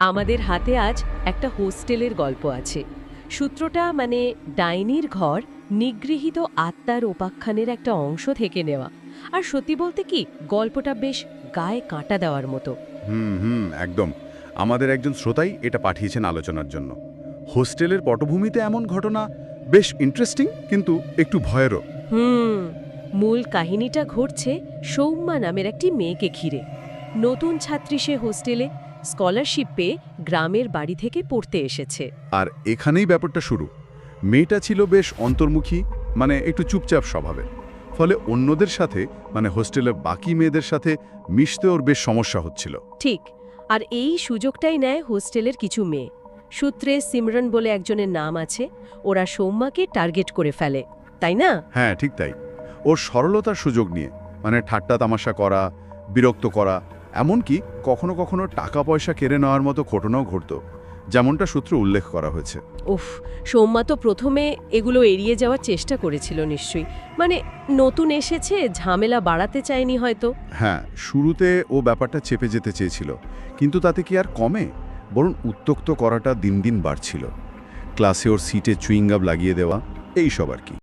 আমাদের হাতে আজ একটা হোস্টেলের গল্প আছে। সূত্রটা মানে ডাইনির ঘর নিগৃহীত আত্মার উপাখ্যানের একটা অংশ থেকে নেওয়া। আর সত্যি বলতে কি, গল্পটা বেশ গায়ে কাঁটা দেওয়ার মতো। একদম। আমাদের একজন শ্রোতাই এটা পাঠিয়েছেন আলোচনার জন্য। হোস্টেলের পটভূমিতে এমন ঘটনা বেশ ইন্টারেস্টিং, কিন্তু একটু ভয়েরও। হুম মূল কাহিনীটা ঘটছে সৌম্যা নামের একটি মেয়েকে ঘিরে। নতুন ছাত্রী সে হোস্টেলে, স্কলারশিপ পেয়ে গ্রামের বাড়ি থেকে পড়তে এসেছে। আর এখানেই ব্যাপারটা শুরু। মেয়েটা ছিল বেশ অন্তর্মুখী, মানে একটু চুপচাপ স্বভাবের। ফলে অন্যদের সাথে, মানে হোস্টেলের বাকি মেয়েদের সাথে মিশতে ওর বেশ সমস্যা হচ্ছিল। ঠিক, আর এই সুযোগটাই নেয় হোস্টেলের কিছু মেয়ে। সূত্রে সিমরন বলে একজনের নাম আছে। ওরা সৌম্যাকে টার্গেট করে ফেলে, তাই না? হ্যাঁ, ঠিক তাই। ওর সরলতার সুযোগ নিয়ে, মানে ঠাট্টা তামাশা করা, বিরক্ত করা, এমনকি কখনো কখনো টাকা পয়সা কেড়ে নেওয়ার মতো ঘটনাও ঘটত, যেমনটা সূত্রে উল্লেখ করা হয়েছে। উফ, সৌম্যা তো প্রথমে এগুলো এড়িয়ে যাওয়ার চেষ্টা করেছিল নিশ্চয়ই। মানে নতুন এসেছে, ঝামেলা বাড়াতে চায়নি হয়তো। হ্যাঁ, শুরুতে ও ব্যাপারটা চেপে যেতে চেয়েছিল, কিন্তু তাতে কি আর কমে? বরং উত্ত্যক্ত করাটা দিন দিন বাড়ছিল। ক্লাসে ওর সিটে চুইংগাম লাগিয়ে দেওয়া, এইসব আর কি।